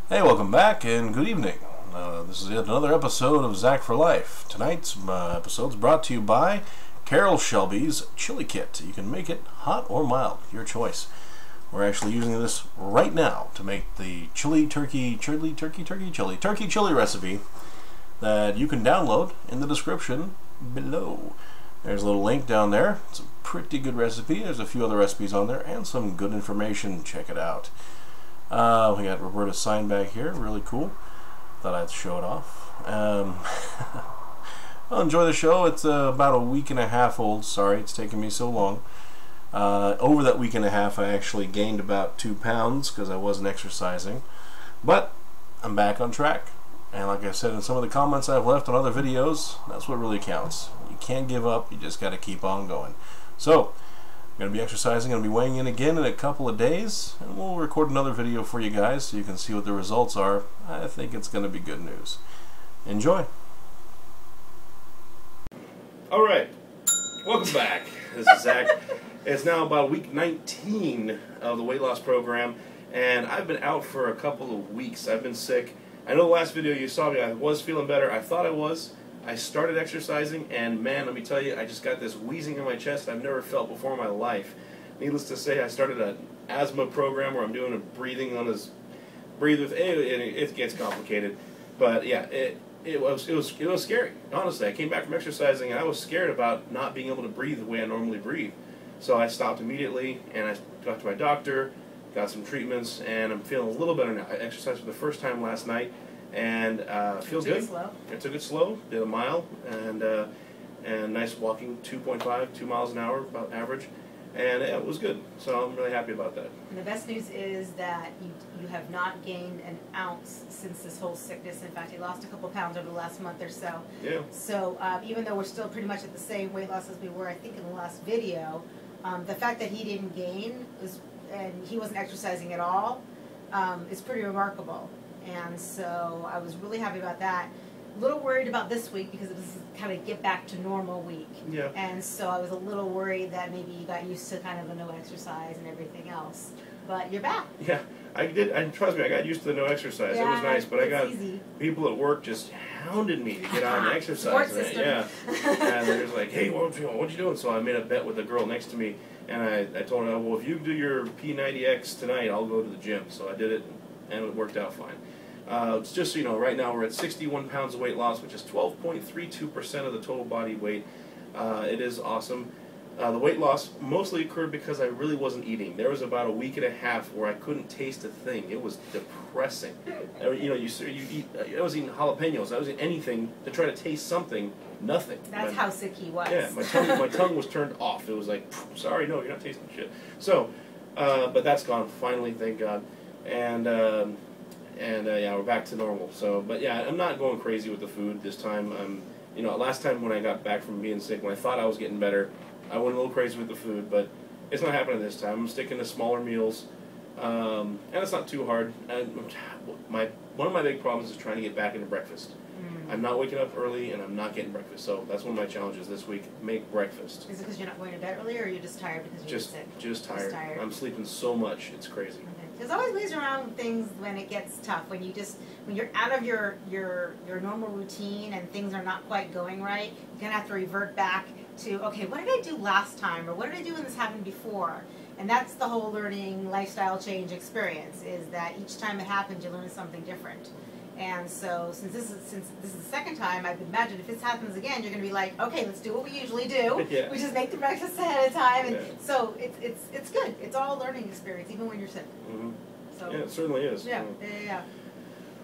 Hey, welcome back and good evening. This is yet another episode of Zach for Life. Tonight's episode is brought to you by Carol Shelby's Chili Kit. You can make it hot or mild, your choice. We're actually using this right now to make the turkey chili recipe that you can download in the description below. There's a little link down there. It's a pretty good recipe. There's a few other recipes on there and some good information. Check it out. We got Roberta's sign back here, really cool. Thought I'd show it off. Well, enjoy the show. It's about a week and a half old. Sorry it's taken me so long. Over that week and a half, I actually gained about 2 pounds because I wasn't exercising. But I'm back on track. And like I said in some of the comments I've left on other videos, that's what really counts. You can't give up. You just got to keep on going. So, I'm going to be exercising, going to be weighing in again in a couple of days, and we'll record another video for you guys so you can see what the results are. I think it's going to be good news. Enjoy! Alright, welcome back. This is Zach. It's now about week 19 of the weight loss program, and I've been out for a couple of weeks. I've been sick. I know the last video you saw me, I was feeling better. I thought I was. I started exercising, and man, let me tell you, I just got this wheezing in my chest I've never felt before in my life. Needless to say, I started an asthma program where I'm doing a breathing on this breathe with it gets complicated, but yeah, it was scary. Honestly, I came back from exercising and I was scared about not being able to breathe the way I normally breathe. So I stopped immediately and I talked to my doctor, got some treatments, and I'm feeling a little better now. I exercised for the first time last night. And feels good. I took it slow, did a mile, and nice walking, 2 miles an hour, about average, and it was good. So I'm really happy about that. And the best news is that you have not gained an ounce since this whole sickness. In fact, you lost a couple pounds over the last month or so. Yeah. So even though we're still pretty much at the same weight loss as we were, I think, in the last video, the fact that he didn't gain and he wasn't exercising at all is pretty remarkable. And so I was really happy about that. A little worried about this week because it was kind of get back to normal week. Yeah. And so I was a little worried that maybe you got used to kind of a no exercise and everything else. But you're back. Yeah, I did. And trust me, I got used to the no exercise. Yeah, it was nice, but I got easy. People at work just hounded me to get out and exercise. Support system. Yeah. And they're just like, hey, what you doing? So I made a bet with the girl next to me, and I told her, well, if you do your P90X tonight, I'll go to the gym. So I did it, and it worked out fine. It's just so you know, right now we're at 61 pounds of weight loss, which is 12.32% of the total body weight. It is awesome. The weight loss mostly occurred because I really wasn't eating. There was about a week and a half where I couldn't taste a thing. It was depressing. You know, you eat. I was eating jalapenos. I was eating anything to try to taste something. Nothing. That's how sick he was. Yeah, my tongue was turned off. It was like, sorry, no, you're not tasting shit. So, but that's gone finally, thank God. And yeah, we're back to normal. So, but yeah, I'm not going crazy with the food this time. You know, last time when I got back from being sick, when I thought I was getting better, I went a little crazy with the food, but it's not happening this time. I'm sticking to smaller meals, and it's not too hard. One of my big problems is trying to get back into breakfast. I'm not waking up early, and I'm not getting breakfast. So that's one of my challenges this week: make breakfast. Is it because you're not going to bed early, or you're just tired because you're sick? Just tired. I'm sleeping so much, it's crazy. There's always ways around things when it gets tough. When you're out of your normal routine and things are not quite going right, you're gonna have to revert back to, okay, what did I do last time, or what did I do when this happened before? And that's the whole learning lifestyle change experience. Is that each time it happens, you learn something different. And so since this is the second time, I would imagine if this happens again, you're going to be like, okay, let's do what we usually do, yeah. which is make the breakfast ahead of time. And yeah. so it's good. It's all a learning experience, even when you're sick. Mm-hmm. So, yeah, it certainly is. Yeah.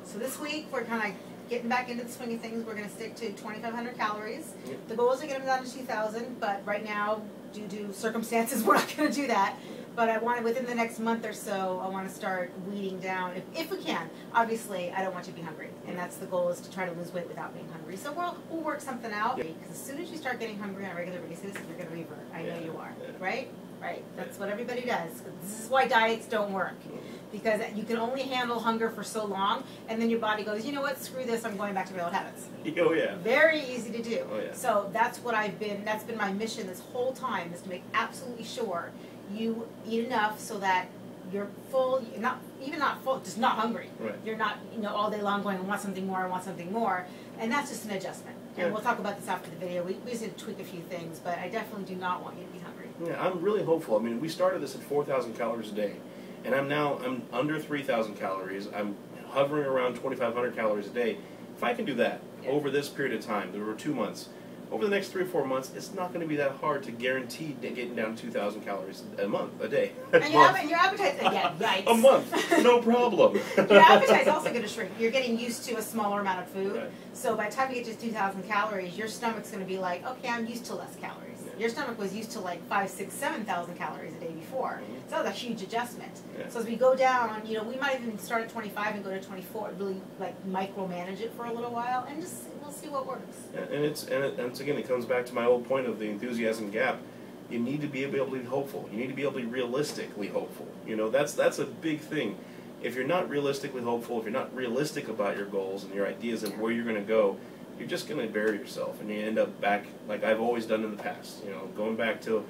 So this week, we're kind of getting back into the swing of things. We're going to stick to 2,500 calories. Yep. The goal is to get them down to 2,000, but right now, due to circumstances, we're not going to do that. But I want to, within the next month or so, I want to start weeding down, if we can. Obviously, I don't want you to be hungry, and that's the goal, is to try to lose weight without being hungry. So we'll work something out. Because as soon as you start getting hungry on a regular basis, you're going to revert. I know you are, right? Right. That's what everybody does. This is why diets don't work. Because you can only handle hunger for so long, and then your body goes, you know what, screw this, I'm going back to my old habits. Oh yeah. Very easy to do. Oh yeah. So that's been my mission this whole time, is to make absolutely sure you eat enough so that you're full, even not full, just not hungry. Right. You're not, all day long going, I want something more, I want something more. And that's just an adjustment. And we'll talk about this after the video. We just need to tweak a few things, but I definitely do not want you to be hungry. Yeah, I'm really hopeful. I mean, we started this at 4,000 calories a day, and I'm under 3,000 calories. I'm hovering around 2,500 calories a day. If I can do that over this period of time, there were 2 months, over the next 3 or 4 months, it's not going to be that hard to guarantee getting down to 2,000 calories a day. And your appetite, again, yikes. A month, no problem. Your appetite's also going to shrink. You're getting used to a smaller amount of food. Right. So by the time you get to 2,000 calories, your stomach's going to be like, okay, I'm used to less calories. Yeah. Your stomach was used to like 5, 6, 7,000 calories a day before. Mm-hmm. So that was a huge adjustment. Yeah. So as we go down, we might even start at 25 and go to 24, really like micromanage it for a little while, and just we'll see what works. Yeah, and it's again, it comes back to my old point of the enthusiasm gap. You need to be able to be hopeful. You need to be able to be realistically hopeful. That's a big thing. If you're not realistically hopeful, if you're not realistic about your goals and your ideas of where you're going to go, you're just going to bury yourself, and you end up back like I've always done in the past. Going back to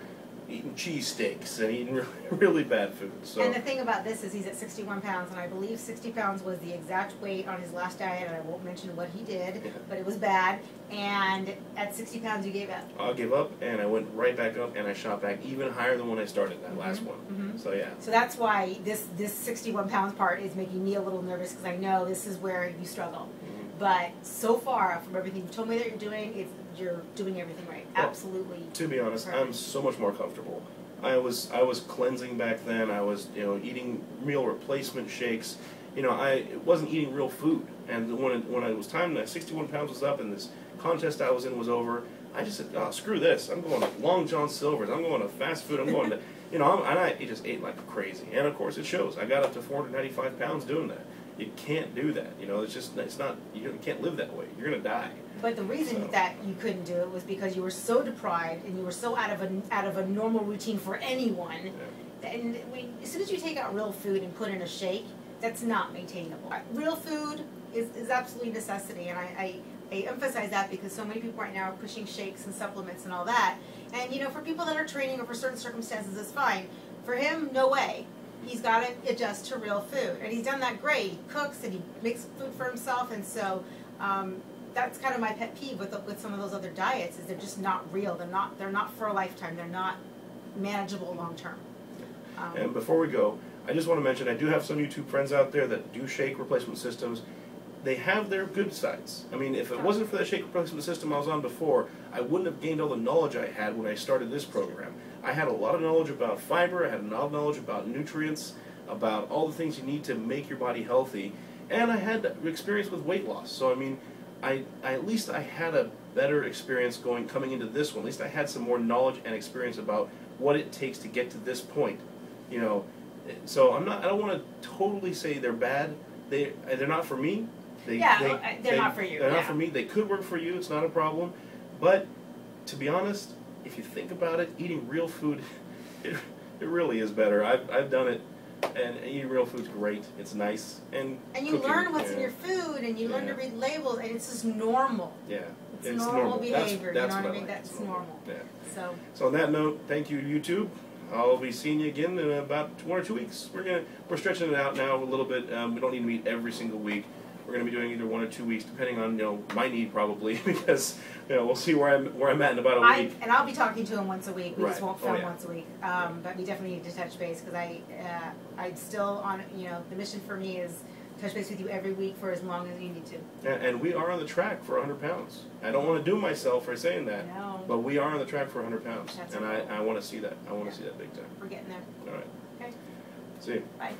eating cheesesteaks and eating really bad food. So. And the thing about this is he's at 61 pounds, and I believe 60 pounds was the exact weight on his last diet, and I won't mention what he did, but it was bad. And at 60 pounds, you gave up. I gave up, and I went right back up, and I shot back even higher than when I started that last one. Mm-hmm. So yeah. So that's why this 61 pounds part is making me a little nervous, because I know this is where you struggle. But so far, from everything you told me that you're doing, you're doing everything right. Well, absolutely. To be honest, perfect. I'm so much more comfortable. I was cleansing back then. I was eating meal replacement shakes. I wasn't eating real food. And when it was time that 61 pounds was up and this contest I was in was over, I just said, oh, screw this. I'm going to Long John Silver's. I'm going to fast food. I'm going to and I just ate like crazy. And of course it shows. I got up to 495 pounds doing that. You can't do that. It's not, you can't live that way. You're going to die. But the reason that you couldn't do it was because you were so deprived and you were so out of a normal routine for anyone. Yeah. And as soon as you take out real food and put in a shake, that's not maintainable. Real food is absolutely a necessity, and I emphasize that because so many people right now are pushing shakes and supplements and all that. And for people that are training or for certain circumstances, it's fine. For him, no way. He's got to adjust to real food, and he's done that great. He cooks and he makes food for himself, and so that's kind of my pet peeve with some of those other diets is they're just not real. They're not for a lifetime. They're not manageable long term. And before we go, I just want to mention I do have some YouTube friends out there that do shake replacement systems. They have their good sides. I mean, if it wasn't for that shake replacement system I was on before, I wouldn't have gained all the knowledge I had when I started this program. I had a lot of knowledge about fiber, I had a lot of knowledge about nutrients, about all the things you need to make your body healthy, and I had experience with weight loss. So I mean, at least I had a better experience coming into this one. At least I had some more knowledge and experience about what it takes to get to this point. So I don't want to totally say they're bad. They're not for me. They're not for you. They're not for me. They could work for you. It's not a problem. But to be honest, if you think about it, eating real food, it really is better. I've done it, and eating real food's great. It's nice, and you cooking, learn what's in your food, and you learn to read labels, and it's just normal. Yeah, it's normal behavior. That's you know what I like. mean? That's normal. Yeah. So on that note, thank you, YouTube. I'll be seeing you again in about 1 or 2 weeks. We're stretching it out now a little bit. We don't need to meet every single week. We're going to be doing either 1 or 2 weeks, depending on my need probably, because we'll see where I'm at in about a week. And I'll be talking to him once a week. We just won't film once a week. Yeah. But we definitely need to touch base because I'm still on. The mission for me is touch base with you every week for as long as you need to. And we are on the track for 100 pounds. I don't want to do myself for saying that, no. But we are on the track for 100 pounds, That's and cool. I want to see that. I want to see that big time. We're getting there. All right. Okay. See you. Bye.